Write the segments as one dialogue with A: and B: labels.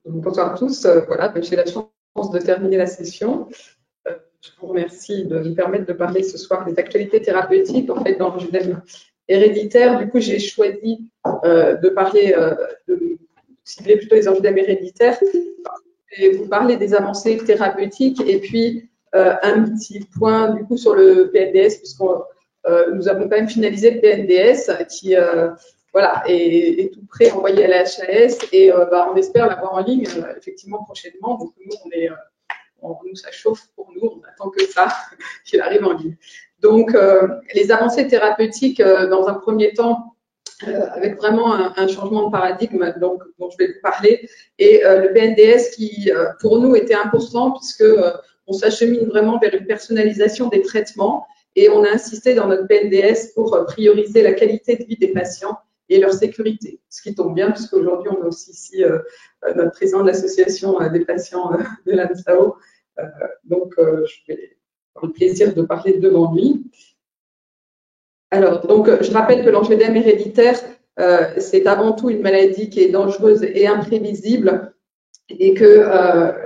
A: Bonsoir à tous. Voilà, j'ai la chance de terminer la session. Je vous remercie de me permettre de parler ce soir des actualités thérapeutiques en fait dans l'angioedème héréditaire. Du coup, j'ai choisi de parler, de cibler plutôt les angioedèmes héréditaires et vous parler des avancées thérapeutiques et puis un petit point du coup sur le PNDS puisqu'on nous avons quand même finalisé le PNDS qui voilà, est tout prêt envoyé à la HAS et on espère l'avoir en ligne effectivement prochainement. Donc nous, ça chauffe pour nous, on attend que ça, qu'il arrive en ligne. Donc les avancées thérapeutiques dans un premier temps, avec vraiment un changement de paradigme dont je vais vous parler, et le PNDS qui pour nous était important puisque on s'achemine vraiment vers une personnalisation des traitements et on a insisté dans notre PNDS pour prioriser la qualité de vie des patients et leur sécurité. Ce qui tombe bien, puisqu'aujourd'hui, on a aussi ici notre président de l'association des patients de l'ANSAO. Je vais avoir le plaisir de parler devant lui. Alors, donc, je rappelle que l'angioedème héréditaire, c'est avant tout une maladie qui est dangereuse et imprévisible et que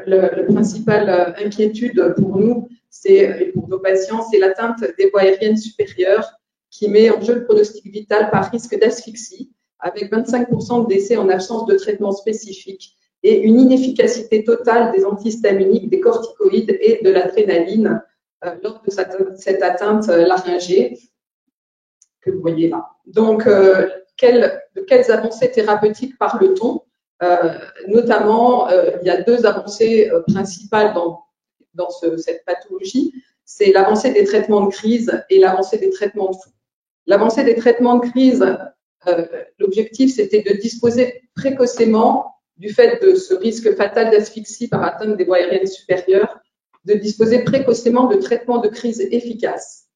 A: la principale inquiétude pour nous, et pour nos patients, c'est l'atteinte des voies aériennes supérieures qui met en jeu le pronostic vital par risque d'asphyxie, avec 25% de décès en absence de traitement spécifique et une inefficacité totale des antihistaminiques, des corticoïdes et de l'adrénaline lors de cette atteinte laryngée que vous voyez là. Donc, de quelles avancées thérapeutiques parle-t-on? Notamment, il y a deux avancées principales dans cette pathologie. C'est l'avancée des traitements de crise et l'avancée des traitements de fond. L'avancée des traitements de crise, l'objectif, c'était de disposer précocement, du fait de ce risque fatal d'asphyxie par atteinte des voies aériennes supérieures, de disposer précocement de traitements de crise efficaces.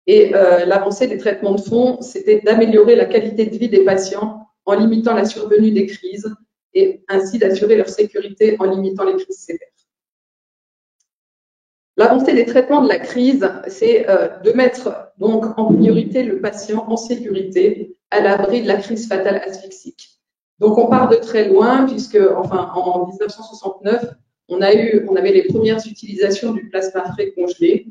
A: Et l'avancée des traitements de fond, c'était d'améliorer la qualité de vie des patients en limitant la survenue des crises et ainsi d'assurer leur sécurité en limitant les crises sévères. L'avancée des traitements de la crise, c'est de mettre donc en priorité le patient en sécurité à l'abri de la crise fatale asphyxique. Donc on part de très loin puisque enfin en 1969, on avait les premières utilisations du plasma frais congelé.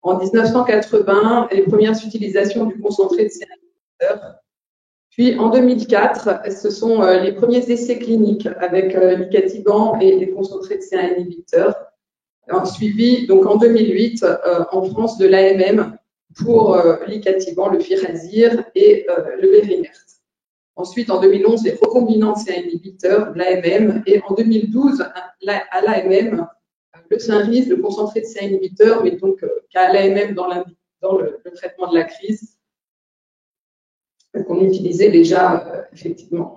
A: En 1980, les premières utilisations du concentré de C1 Puis en 2004, ce sont les premiers essais cliniques avec l'icatibant et les concentrés de C1 inhibiteurs. Suivi donc en 2008 en France de l'AMM pour l'icatibant, le Firazir et le Berinert. Ensuite, en 2011, les recombinants de C1 inhibiteurs, l'AMM, et en 2012, à l'AMM, le Synris, le concentré de C1 inhibiteur, mais donc qu'à l'AMM dans le traitement de la crise, qu'on utilisait déjà effectivement.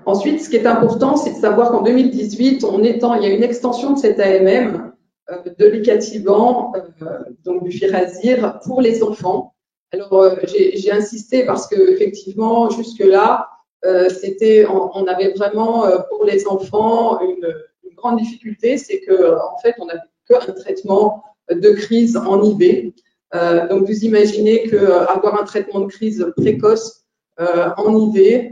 A: Ensuite, ce qui est important, c'est de savoir qu'en 2018, il y a une extension de cet AMM de l'icatibant, donc du Firazir, pour les enfants. Alors, j'ai insisté parce que effectivement, jusque-là, on avait vraiment pour les enfants une grande difficulté, c'est que en fait, on n'avait qu'un traitement de crise en IV. Donc, vous imaginez qu'avoir un traitement de crise précoce en IV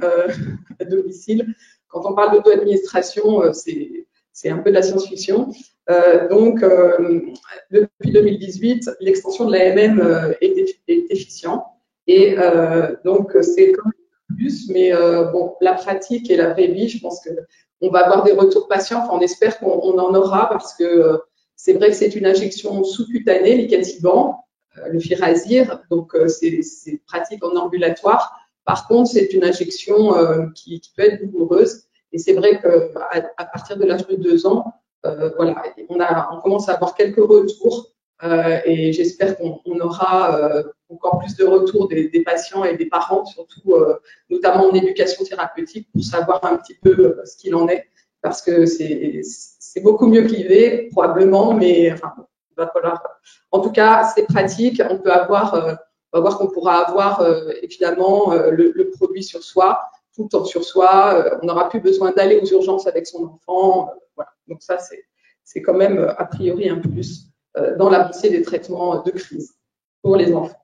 A: à domicile, quand on parle d'auto-administration, c'est un peu de la science-fiction. Depuis 2018, l'extension de l'AMM est efficient. Et donc, c'est quand même plus, mais bon, la pratique et la vraie vie, je pense qu'on va avoir des retours patients. Enfin, on espère qu'on en aura parce que c'est vrai que c'est une injection sous-cutanée, l'icatibant, le Firazir, donc c'est pratique en ambulatoire. Par contre, c'est une injection qui peut être douloureuse. Et c'est vrai qu'à partir de l'âge de 2 ans, voilà, on commence à avoir quelques retours et j'espère qu'on aura encore plus de retours des patients et des parents, surtout notamment en éducation thérapeutique, pour savoir un petit peu ce qu'il en est, parce que c'est beaucoup mieux qu'IV, probablement, mais enfin, il va falloir. En tout cas, c'est pratique. On va voir qu'on pourra avoir évidemment le produit sur soi, tout le temps sur soi. On n'aura plus besoin d'aller aux urgences avec son enfant. Voilà. Donc ça, c'est quand même a priori un plus dans l'avancée des traitements de crise pour les enfants.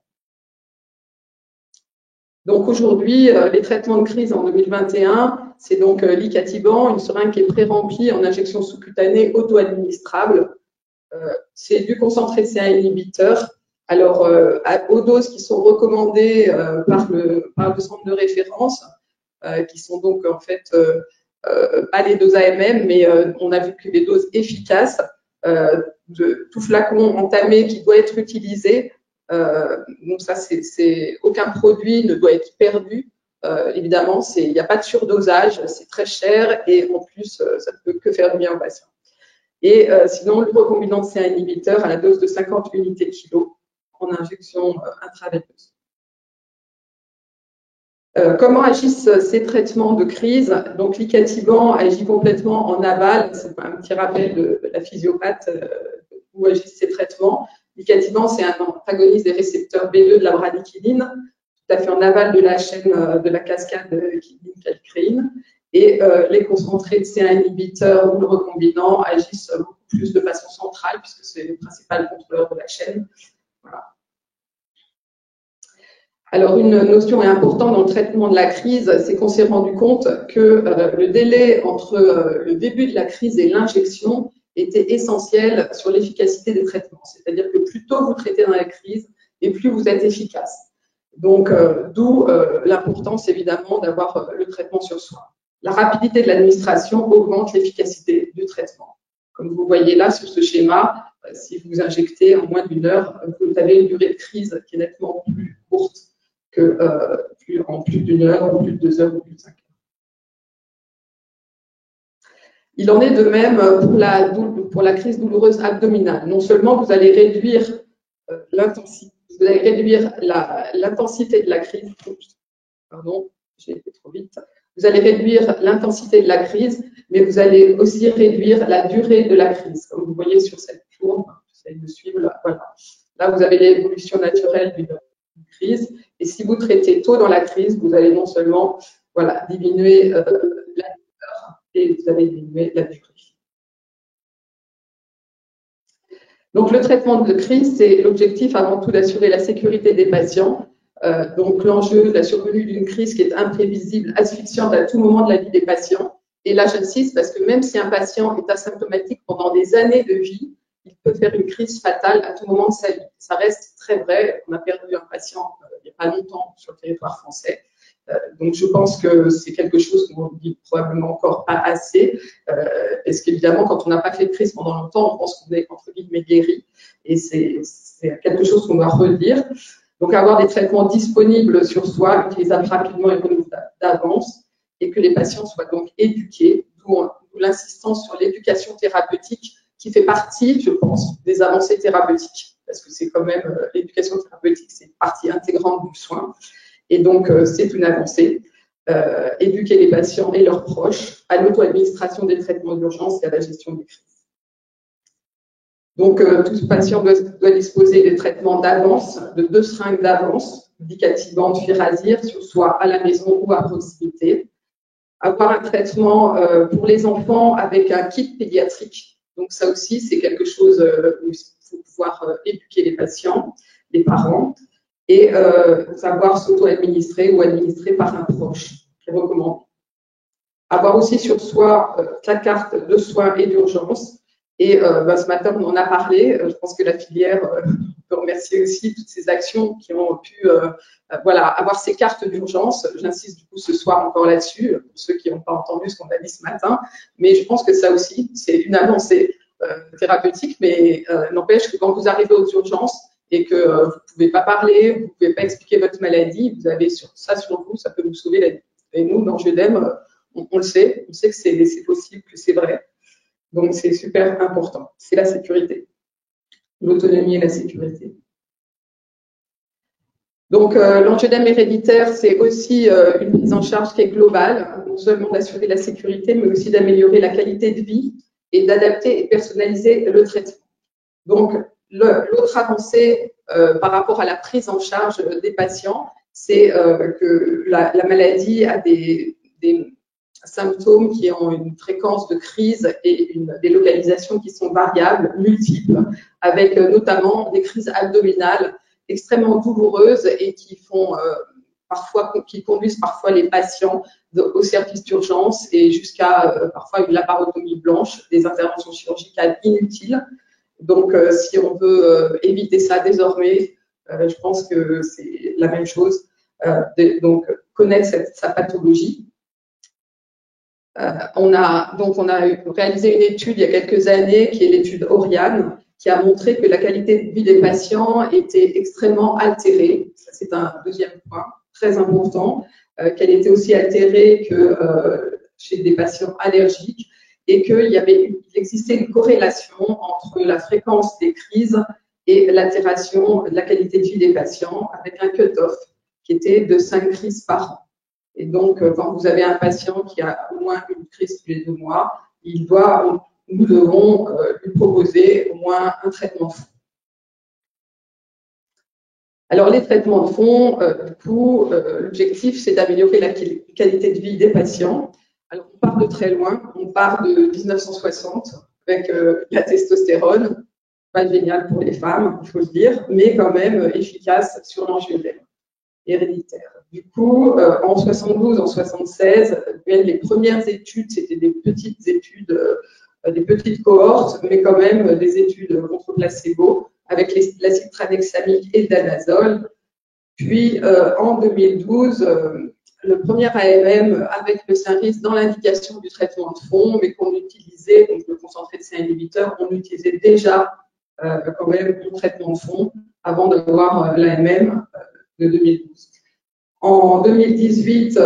A: Donc aujourd'hui, les traitements de crise en 2021, c'est donc l'icatiban, une seringue qui est pré-remplie en injection sous-cutanée auto-administrable. C'est du concentré de CA inhibiteur. Alors, aux doses qui sont recommandées par le centre de référence, qui sont donc en fait pas les doses AMM, mais on a vu que les doses efficaces de tout flacon entamé qui doit être utilisé. Donc ça, c'est aucun produit ne doit être perdu. Évidemment, il n'y a pas de surdosage, c'est très cher et en plus, ça ne peut que faire du bien aux patients. Et sinon, le recombinant de CA inhibiteur à la dose de 50 unités kilo en injection intraveineuse. Comment agissent ces traitements de crise? Donc, l'icatiban agit complètement en aval. C'est un petit rappel de la physiopathe où agissent ces traitements. L'icatiban, c'est un antagoniste des récepteurs B2 de la bradykinin, tout à fait en aval de la chaîne de la cascade kidine-calcréine. Et les concentrés de CA inhibiteurs ou le recombinant agissent beaucoup plus de façon centrale, puisque c'est le principal contrôleur de la chaîne. Voilà. Alors, une notion importante dans le traitement de la crise, c'est qu'on s'est rendu compte que le délai entre le début de la crise et l'injection était essentiel sur l'efficacité des traitements. C'est-à-dire que plus tôt vous traitez dans la crise, et plus vous êtes efficace. Donc, d'où l'importance, évidemment, d'avoir le traitement sur soi. La rapidité de l'administration augmente l'efficacité du traitement. Comme vous voyez là sur ce schéma, si vous injectez en moins d'1 heure, vous avez une durée de crise qui est nettement plus courte que en plus d'1 heure, ou plus de 2 heures, ou plus de 5 heures. Il en est de même pour la crise douloureuse abdominale. Non seulement vous allez réduire l'intensité de la crise, pardon, j'ai été trop vite. Vous allez réduire l'intensité de la crise, mais vous allez aussi réduire la durée de la crise. Comme vous voyez sur cette courbe, j'essaie de suivre là, voilà. Là, vous avez l'évolution naturelle d'une crise. Et si vous traitez tôt dans la crise, vous allez non seulement diminuer la douleur et vous allez diminuer la durée. Donc, le traitement de crise, c'est l'objectif avant tout d'assurer la sécurité des patients. Donc, l'enjeu de la survenue d'une crise qui est imprévisible, asphyxiante à tout moment de la vie des patients. Et là, j'insiste parce que même si un patient est asymptomatique pendant des années de vie, il peut faire une crise fatale à tout moment de sa vie. Ça reste très vrai. On a perdu un patient il n'y a pas longtemps sur le territoire français. Donc, je pense que c'est quelque chose qu'on ne dit probablement encore pas assez. Parce qu'évidemment, quand on n'a pas fait de crise pendant longtemps, on pense qu'on est entre guillemets guéri. Et c'est quelque chose qu'on doit redire. Donc, avoir des traitements disponibles sur soi, utilisables rapidement et d'avance, et que les patients soient donc éduqués, d'où l'insistance sur l'éducation thérapeutique qui fait partie, je pense, des avancées thérapeutiques. Parce que c'est quand même, l'éducation thérapeutique, c'est une partie intégrante du soin. Et donc, c'est une avancée. Éduquer les patients et leurs proches à l'auto-administration des traitements d'urgence et à la gestion des crises. Donc, tout patient doit disposer de traitements d'avance, de 2 seringues d'avance, d'icatiban, de firazir, soit à la maison ou à proximité. Avoir un traitement pour les enfants avec un kit pédiatrique. Donc, ça aussi, c'est quelque chose où il faut pouvoir éduquer les patients, les parents, et savoir s'auto-administrer ou administrer par un proche, qui est recommandé. Avoir aussi sur soi la carte de soins et d'urgence. Et ce matin, on en a parlé. Je pense que la filière peut remercier aussi toutes ces actions qui ont pu avoir ces cartes d'urgence. J'insiste du coup ce soir encore là-dessus, pour ceux qui n'ont pas entendu ce qu'on a dit ce matin. Mais je pense que ça aussi, c'est une avancée thérapeutique. Mais n'empêche que quand vous arrivez aux urgences et que vous ne pouvez pas parler, vous ne pouvez pas expliquer votre maladie, vous avez ça sur vous, ça peut vous sauver la vie. Et nous, dans JEDEM, on le sait. On sait que c'est possible, que c'est vrai. Donc, c'est super important. C'est la sécurité, l'autonomie et la sécurité. Donc, l'angioedème héréditaire, c'est aussi une prise en charge qui est globale, non seulement d'assurer la sécurité, mais aussi d'améliorer la qualité de vie et d'adapter et personnaliser le traitement. Donc, l'autre avancée par rapport à la prise en charge des patients, c'est que la maladie a des symptômes qui ont une fréquence de crise et des localisations qui sont variables, multiples, avec notamment des crises abdominales extrêmement douloureuses et qui font qui conduisent parfois les patients au service d'urgence et jusqu'à parfois une laparotomie blanche, des interventions chirurgicales inutiles. Donc, si on veut éviter ça désormais, je pense que c'est la même chose. Donc, connaître sa pathologie. On a réalisé une étude il y a quelques années, qui est l'étude Oriane, qui a montré que la qualité de vie des patients était extrêmement altérée. Ça, c'est un deuxième point très important, qu'elle était aussi altérée que chez des patients allergiques et qu'il existait une corrélation entre la fréquence des crises et l'altération de la qualité de vie des patients, avec un cut-off qui était de 5 crises par an. Et donc, quand vous avez un patient qui a au moins une crise tous les 2 mois, nous devons lui proposer au moins un traitement de fond. Alors, les traitements de fond, l'objectif, c'est d'améliorer la qualité de vie des patients. Alors, on part de très loin, on part de 1960 avec la testostérone, pas génial pour les femmes, il faut le dire, mais quand même efficace sur l'angioédème héréditaire. Du coup, en 72, en 76, les premières études, c'était des petites études, des petites cohortes, mais quand même des études contre placebo avec l'acide tranexamique et le danazol. Puis, en 2012, le premier AMM avec le Synris dans l'indication du traitement de fond, mais qu'on utilisait, donc le concentré de C inhibiteur, on utilisait déjà quand même le traitement de fond avant d'avoir l'AMM de 2012. En 2018,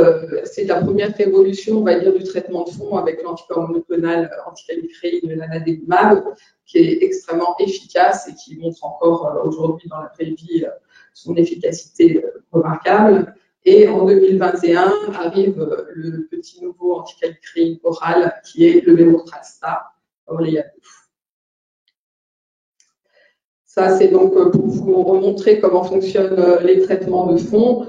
A: c'est la première révolution, on va dire, du traitement de fond avec l'anticorps monoclonal anticalicréine, l'anadelumab, qui est extrêmement efficace et qui montre encore aujourd'hui dans la vraie vie son efficacité remarquable. Et en 2021 arrive le petit nouveau anticalicréine oral qui est le berotralstat, Orléanos. Ça, c'est donc pour vous remontrer comment fonctionnent les traitements de fond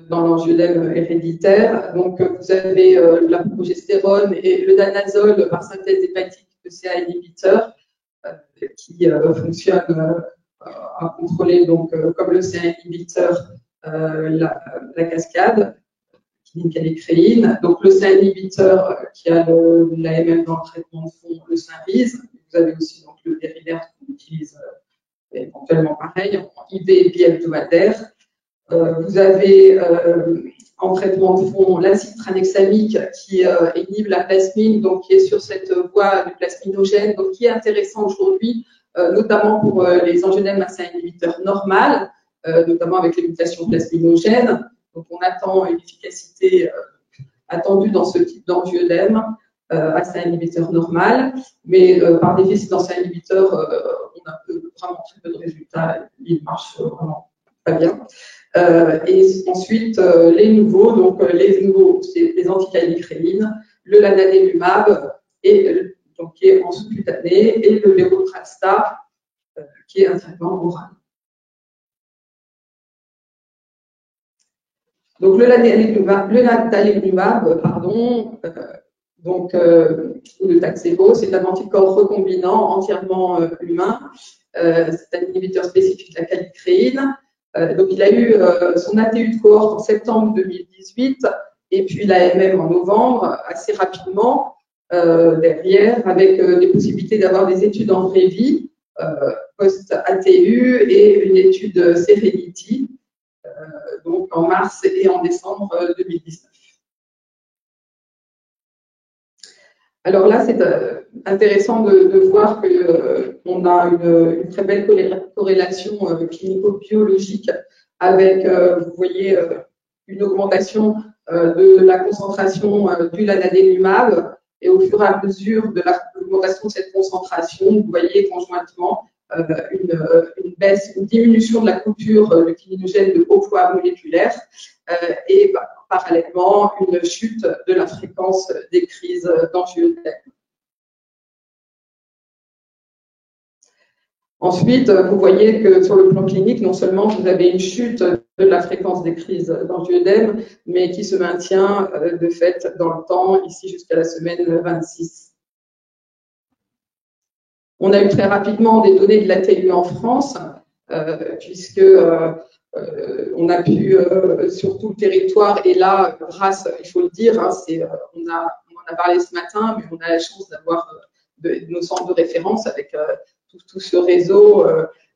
A: dans l'angioédème héréditaire. Donc, vous avez la progestérone et le danazol par synthèse hépatique de CA inhibiteur qui fonctionnent à contrôler, donc, comme le CA inhibiteur, la cascade, calicréine. Donc, le CA inhibiteur qui a l'AMM dans le traitement de fond, le Synris. Vous avez aussi donc, le Derivair qu'on utilise éventuellement pareil, en IV bi-hebdomadaire. Vous avez en traitement de fond l'acide tranexamique qui inhibe la plasmine, donc qui est sur cette voie du plasminogène, donc qui est intéressant aujourd'hui, notamment pour les angioédèmes à inhibiteurs normales, notamment avec les mutations plasminogènes. Donc on attend une efficacité attendue dans ce type d'angioédème à inhibiteur normal, mais par déficit dans inhibiteur, on a vraiment très peu de résultats, il marche vraiment pas bien. Et ensuite, les nouveaux, donc les nouveaux, c'est les anticalicréines, le lanadelumab, donc, qui est en sous-cutané, et le berotralstat, qui est un traitement oral. Donc, le lanadelumab, pardon, donc, le Taxébo, c'est un anticorps recombinant entièrement humain. C'est un inhibiteur spécifique de la calicréine. Donc, il a eu son ATU de cohorte en septembre 2018 et puis l'AMM en novembre, assez rapidement derrière, avec des possibilités d'avoir des études en vraie vie, post-ATU et une étude Serenity, donc en mars et en décembre 2019. Alors là, c'est intéressant de voir qu'on a une très belle corrélation clinico-biologique avec, vous voyez, une augmentation de la concentration du lanadelumab, et au fur et à mesure de l'augmentation de cette concentration, vous voyez conjointement une baisse, une diminution de la couture du kininogène de haut poids moléculaire et parallèlement une chute de la fréquence des crises d'angioédème. Ensuite, vous voyez que sur le plan clinique, non seulement vous avez une chute de la fréquence des crises d'angioédème, mais qui se maintient de fait dans le temps, ici jusqu'à la semaine 26. On a eu très rapidement des données de l'ATU en France, puisque On a pu, sur tout le territoire, et là, grâce, il faut le dire, hein, on en a parlé ce matin, mais on a la chance d'avoir nos centres de référence avec tout ce réseau,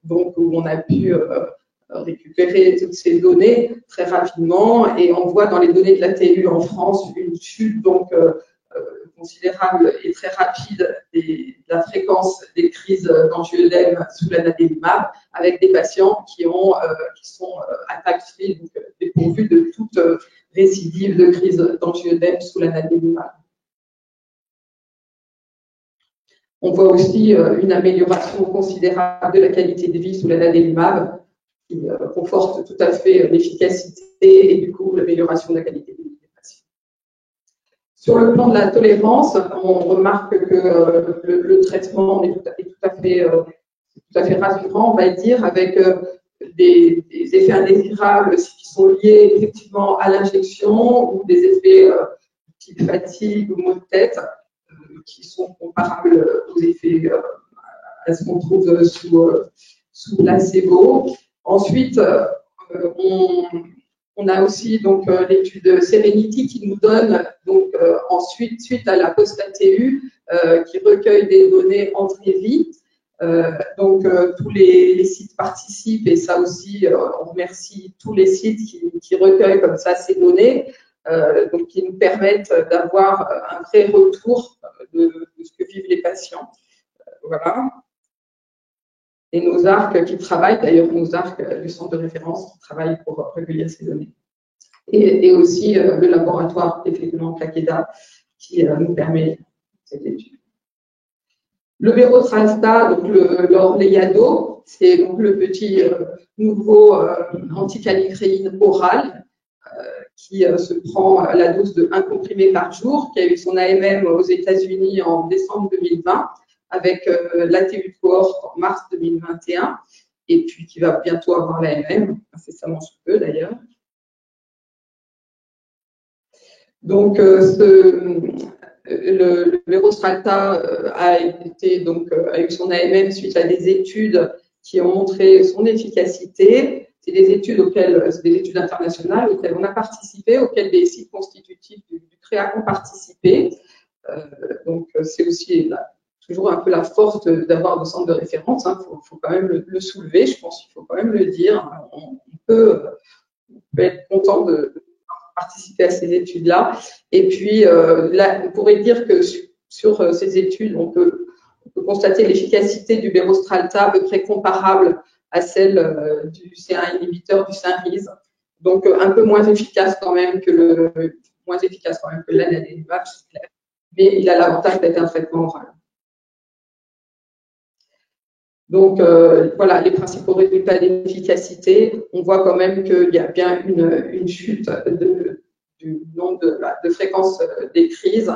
A: donc où on a pu récupérer toutes ces données très rapidement, et on voit dans les données de l'ATU en France une chute donc considérable et très rapide de la fréquence des crises d'angioëdème sous l'anadelumab, avec des patients qui sont attack-free, donc dépourvus de toute récidive de crise d'angioëdème sous l'anadelumab. On voit aussi une amélioration considérable de la qualité de vie sous l'anadelumab, qui conforte tout à fait l'efficacité et du coup l'amélioration de la qualité de vie des patients. Sur le plan de la tolérance, on remarque que le traitement est tout à fait rassurant, on va dire, avec des effets indésirables qui sont liés effectivement à l'injection, ou des effets type fatigue ou maux de tête qui sont comparables aux effets à ce qu'on trouve sous placebo. Ensuite, on a aussi donc l'étude Serenity qui nous donne donc ensuite, suite à la post-ATU, qui recueille des données en vraie vie. Donc tous les sites participent, et ça aussi, on remercie tous les sites qui recueillent comme ça ces données, donc qui nous permettent d'avoir un vrai retour de ce que vivent les patients. Voilà. Et nos ARC qui travaillent, d'ailleurs nos ARC du centre de référence qui travaillent pour recueillir ces données. Et aussi le laboratoire, effectivement, Takeda, qui nous permet cette étude. Le berotralstat, donc l'Orléado, c'est donc le petit nouveau anticalicréine oral qui se prend à la dose de 1 comprimé par jour, qui a eu son AMM aux États-Unis en décembre 2020, avec l'ATU de cohorte en mars 2021, et puis qui va bientôt avoir l'AMM, incessamment sous peu d'ailleurs. Donc, le berotralstat a eu son AMM suite à des études qui ont montré son efficacité. C'est des études internationales auxquelles on a participé, auxquelles des sites constitutifs du CREAC ont participé. Donc, c'est aussi toujours un peu la force d'avoir des centres de référence. Hein. Faut quand même le soulever, je pense qu'il faut quand même le dire. On peut être content de participer à ces études-là. Et puis, là, on pourrait dire que sur ces études, on peut constater l'efficacité du berotralstat à peu près comparable à celle du C1 inhibiteur du Cinryze. Donc, un peu moins efficace quand même que l'anadelumab, c'est clair. Mais il a l'avantage d'être un traitement oral. Donc, voilà les principaux résultats d'efficacité. On voit quand même qu'il y a bien une chute du nombre de fréquences des crises,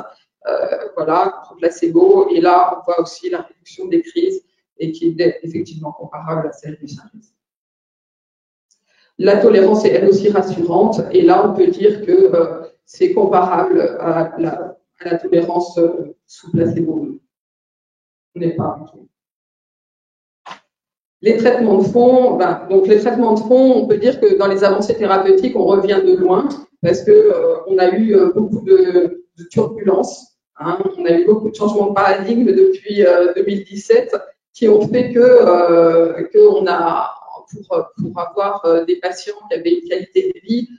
A: voilà, contre placebo. Et là, on voit aussi la réduction des crises, et qui est effectivement comparable à celle du Cinryze. La tolérance est elle aussi rassurante, et là, on peut dire que c'est comparable à la tolérance sous placebo. On n'est pas du tout. Les traitements de fond, donc les traitements de fond, on peut dire que dans les avancées thérapeutiques, on revient de loin, parce que on a eu beaucoup de turbulences, hein, on a eu beaucoup de changements de paradigme depuis 2017, qui ont fait que on a, pour avoir des patients qui avaient une qualité de vie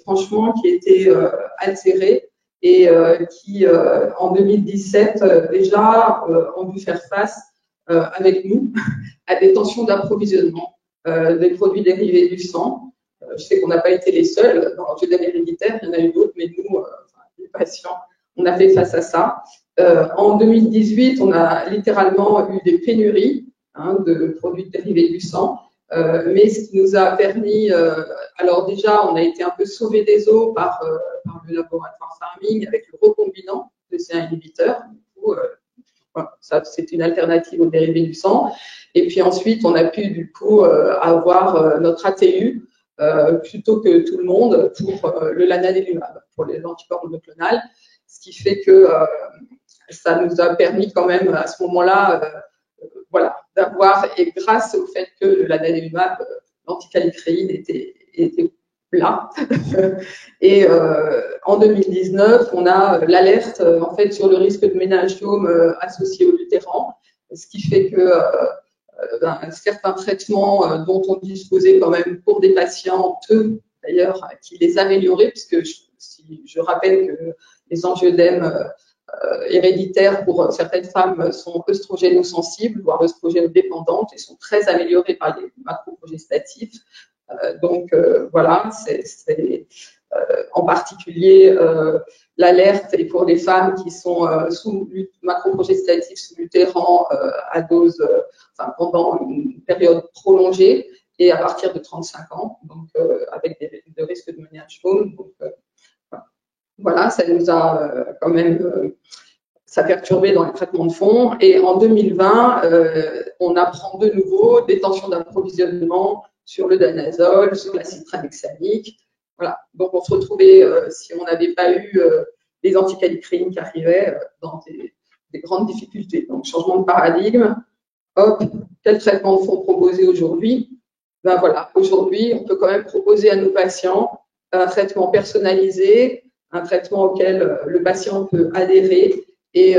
A: franchement qui était altérée, et qui en 2017 déjà ont dû faire face avec nous à des tensions d'approvisionnement des produits dérivés du sang. Je sais qu'on n'a pas été les seuls dans l'angioëdème héréditaire, il y en a eu d'autres, mais nous, les patients, on a fait face à ça. En 2018, on a littéralement eu des pénuries de produits dérivés du sang, mais ce qui nous a permis, alors déjà, on a été un peu sauvé des eaux par le laboratoire Pharming avec le recombinant de ces inhibiteurs. Ça, c'est une alternative aux dérivés du sang. Et puis ensuite, on a pu du coup avoir notre ATU plutôt que tout le monde pour le lanadelumab, pour les anticorps monoclonales, ce qui fait que ça nous a permis quand même à ce moment-là, voilà, d'avoir, et grâce au fait que le lanadelumab l'anticallicréine était là. Et en 2019, on a l'alerte en fait sur le risque de méningiome associé au lutéran, ce qui fait que certains traitements dont on disposait quand même pour des patients, peu d'ailleurs, qui les amélioraient, puisque je rappelle que les angioedèmes héréditaires pour certaines femmes sont œstrogénosensibles, voire œstrogénodépendantes, et sont très améliorées par les macroprogestatifs. Donc voilà, c'est en particulier l'alerte est pour les femmes qui sont sous macroprogestatifs sous lutéran à dose pendant une période prolongée et à partir de 35 ans, donc avec des risques de méningiome. Donc voilà, ça nous a quand même ça perturbé dans les traitements de fond. Et en 2020, on apprend de nouveau des tensions d'approvisionnement sur le danazol, sur l'acide tranexamique. Voilà. Donc, on se retrouvait, si on n'avait pas eu les anticallicréines qui arrivaient, dans des grandes difficultés. Donc, changement de paradigme. Hop, quel traitement de fond proposer aujourd'hui? Ben voilà, aujourd'hui, on peut quand même proposer à nos patients un traitement personnalisé, un traitement auquel le patient peut adhérer et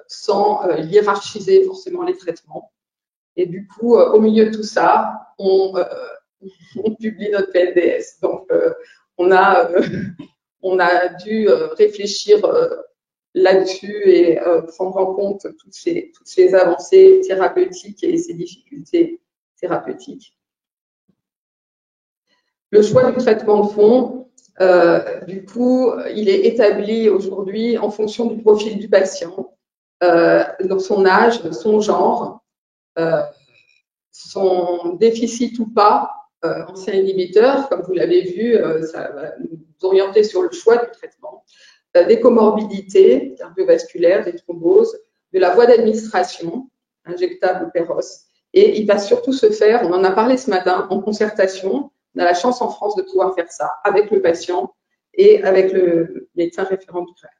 A: sans hiérarchiser forcément les traitements. Et du coup, au milieu de tout ça, on publie notre PNDS. Donc, on a dû réfléchir là-dessus et prendre en compte toutes ces avancées thérapeutiques et ces difficultés thérapeutiques. Le choix du traitement de fond, du coup, il est établi aujourd'hui en fonction du profil du patient, dans son âge, son genre, son déficit ou pas en C inhibiteur, comme vous l'avez vu, ça va nous orienter sur le choix du traitement, des comorbidités cardiovasculaires, des thromboses, de la voie d'administration, injectable ou péros, et il va surtout se faire, on en a parlé ce matin, en concertation. On a la chance en France de pouvoir faire ça avec le patient et avec le médecin référent du CRAC.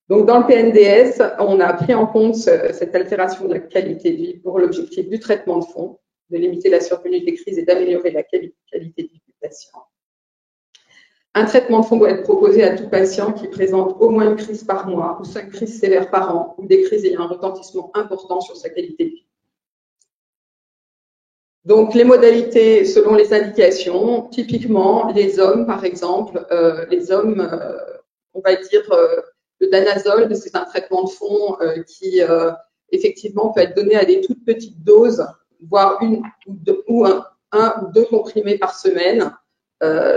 A: Donc, dans le PNDS, on a pris en compte cette altération de la qualité de vie pour l'objectif du traitement de fond, de limiter la survenue des crises et d'améliorer la qualité de vie du patient. Un traitement de fond doit être proposé à tout patient qui présente au moins une crise par mois ou 5 crises sévères par an ou des crises ayant un retentissement important sur sa qualité de vie. Donc, les modalités selon les indications, typiquement, les hommes, par exemple, les hommes, on va dire, le danazol, c'est un traitement de fond qui, effectivement, peut être donné à des toutes petites doses, voire un ou deux comprimés par semaine,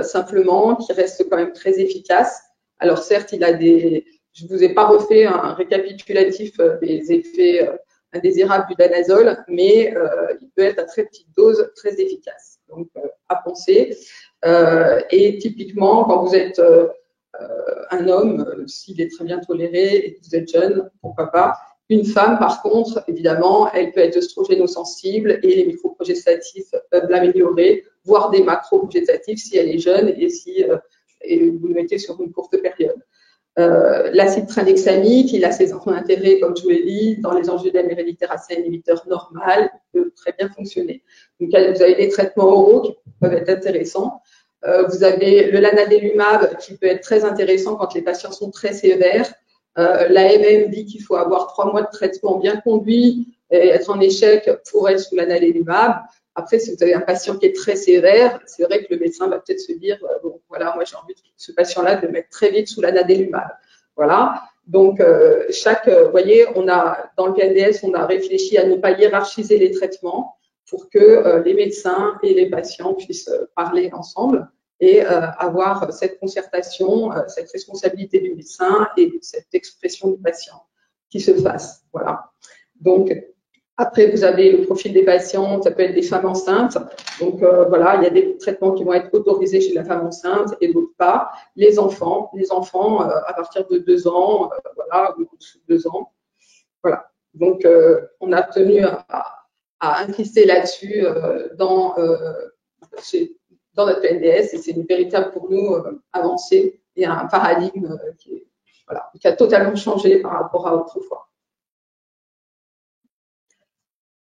A: simplement, qui reste quand même très efficace. Alors, certes, il a je ne vous ai pas refait un récapitulatif des effets indésirable du danazol, mais il peut être à très petite dose très efficace. Donc, à penser. Et typiquement, quand vous êtes un homme, s'il est très bien toléré et que vous êtes jeune, pourquoi pas. Une femme, par contre, évidemment, elle peut être œstrogénosensible et les microprogestatifs peuvent l'améliorer, voire des macroprogestatifs si elle est jeune et si et vous le mettez sur une courte période. L'acide tranexamique, il a son intérêt, comme je vous l'ai dit, dans les angioedèmes héréditaires à C inhibiteurs normales, il peut très bien fonctionner. Donc, vous avez des traitements oraux qui peuvent être intéressants. Vous avez le lanadelumab qui peut être très intéressant quand les patients sont très sévères. L'AMM dit qu'il faut avoir 3 mois de traitement bien conduit et être en échec pour être sous lanadelumab. Après, si vous avez un patient qui est très sévère, c'est vrai que le médecin va peut-être se dire, bon, voilà, moi j'ai envie de ce patient-là de le mettre très vite sous lanadelumab. Voilà. Donc, vous voyez, dans le PNDS, on a réfléchi à ne pas hiérarchiser les traitements pour que les médecins et les patients puissent parler ensemble et avoir cette concertation, cette responsabilité du médecin et cette expression du patient qui se fasse. Voilà. Donc, après, vous avez le profil des patients, ça peut être des femmes enceintes. Donc, voilà, il y a des traitements qui vont être autorisés chez la femme enceinte et d'autres pas. Les enfants à partir de 2 ans, voilà, ou au-dessus de 2 ans. Voilà. Donc, on a tenu à insister là-dessus dans notre PNDS et c'est une véritable pour nous avancée et un paradigme qui a totalement changé par rapport à autrefois.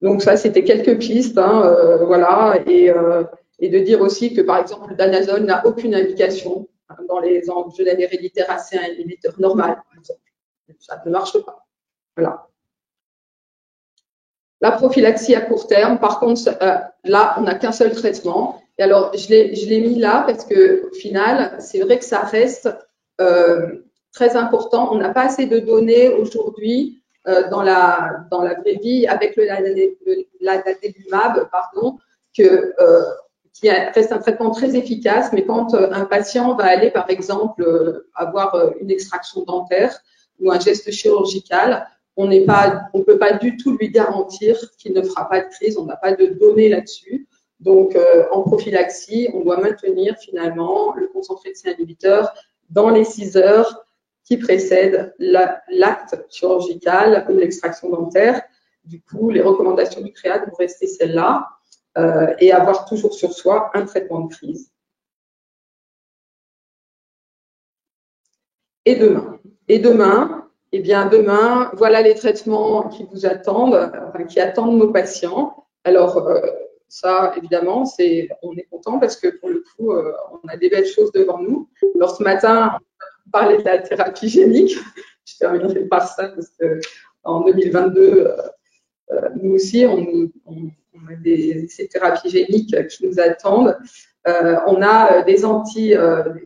A: Donc ça, c'était quelques pistes, hein, voilà, et de dire aussi que par exemple, le danazol n'a aucune indication dans les angioedèmes héréditaires AC1 inhibiteurs normales, par exemple. Ça ne marche pas. Voilà. La prophylaxie à court terme, par contre, là, on n'a qu'un seul traitement. Et alors, je l'ai mis là parce que au final, c'est vrai que ça reste très important. On n'a pas assez de données aujourd'hui dans la vraie vie avec le lanadelumab, pardon, qui reste un traitement très efficace. Mais quand un patient va aller, par exemple, avoir une extraction dentaire ou un geste chirurgical, on ne peut pas du tout lui garantir qu'il ne fera pas de crise. On n'a pas de données là-dessus. Donc, en prophylaxie, on doit maintenir finalement le concentré de C inhibiteur dans les 6 heures qui précèdent l'acte chirurgical ou l'extraction dentaire. Du coup, les recommandations du CREAD vont rester celles-là et avoir toujours sur soi un traitement de crise. Et demain, eh bien, demain, voilà les traitements qui vous attendent, enfin, qui attendent nos patients. Alors, ça, évidemment, on est content parce que pour le coup, on a des belles choses devant nous. Alors, ce matin, on parlait de la thérapie génique. Je terminerai par ça parce qu'en 2022, nous aussi, on a ces thérapies géniques qui nous attendent. On a des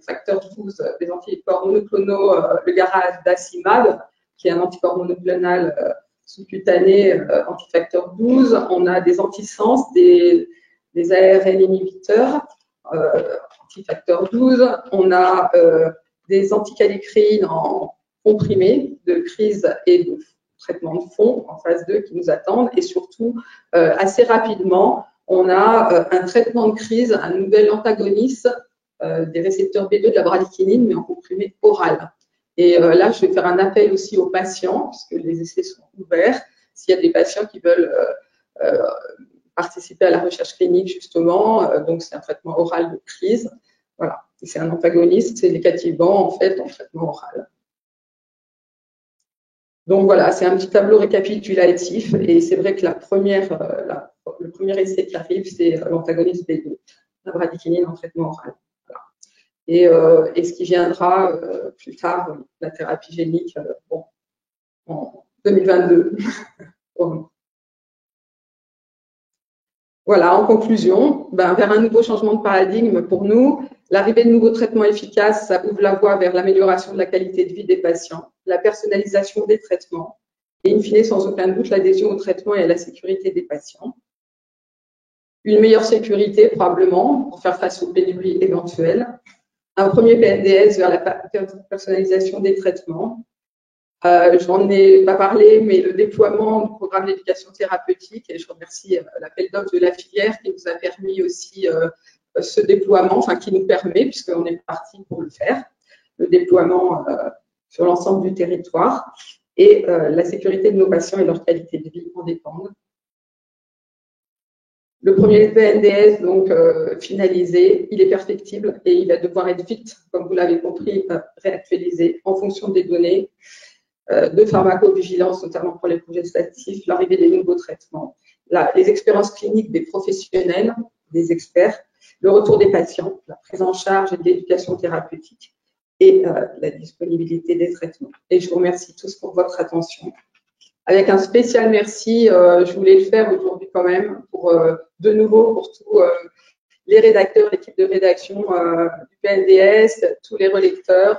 A: facteurs 12, des anticorps monoclonaux, le garadacimab, qui est un anticorps monoclonal sous-cutané antifacteur 12. On a des antisens, des ARN inhibiteurs antifacteur 12. On a des anticalécrines en comprimé de crise et de traitement de fond en phase 2 qui nous attendent. Et surtout, assez rapidement, on a un traitement de crise, un nouvel antagoniste des récepteurs B2 de la bradykinin, mais en comprimé oral. Et là, je vais faire un appel aussi aux patients, puisque les essais sont ouverts. S'il y a des patients qui veulent participer à la recherche clinique, justement, donc c'est un traitement oral de crise. Voilà. C'est un antagoniste, c'est les cativants, en fait, en traitement oral. Donc voilà, c'est un petit tableau récapitulatif et c'est vrai que le premier essai qui arrive, c'est l'antagoniste B2, la bradykinin en traitement oral. Voilà. Et ce qui viendra plus tard, la thérapie génique, en 2022. Voilà, en conclusion, vers un nouveau changement de paradigme pour nous, l'arrivée de nouveaux traitements efficaces, ça ouvre la voie vers l'amélioration de la qualité de vie des patients, la personnalisation des traitements et, in fine, sans aucun doute, l'adhésion au traitement et à la sécurité des patients. Une meilleure sécurité, probablement, pour faire face aux pénuries éventuelles. Un premier PNDS vers la personnalisation des traitements. Je n'en ai pas parlé, mais le déploiement du programme d'éducation thérapeutique, et je remercie l'appel d'offres de la filière qui nous a permis aussi ce déploiement, enfin qui nous permet, puisqu'on est parti pour le faire, le déploiement sur l'ensemble du territoire, et la sécurité de nos patients et leur qualité de vie en dépendent. Le premier PNDS, donc finalisé, il est perfectible et il va devoir être vite, comme vous l'avez compris, réactualisé en fonction des données de pharmacovigilance, notamment pour les projets statifs, l'arrivée des nouveaux traitements, les expériences cliniques des professionnels, des experts, le retour des patients, la prise en charge et de l'éducation thérapeutique et la disponibilité des traitements. Et je vous remercie tous pour votre attention. Avec un spécial merci, je voulais le faire aujourd'hui quand même, de nouveau pour tous les rédacteurs, l'équipe de rédaction du PNDS, tous les relecteurs.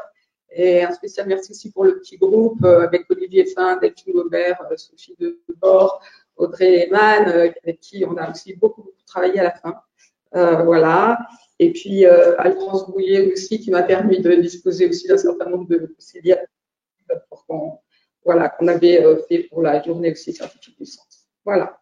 A: Et un spécial merci aussi pour le petit groupe avec Olivier Fin, Delphine Gobert, Sophie Debord, Audrey Eman, avec qui on a aussi beaucoup travaillé à la fin. Voilà. Et puis Alphonse Bouillet aussi qui m'a permis de disposer aussi d'un certain nombre de procédures qu'on avait fait pour la journée aussi scientifique du centre. Voilà.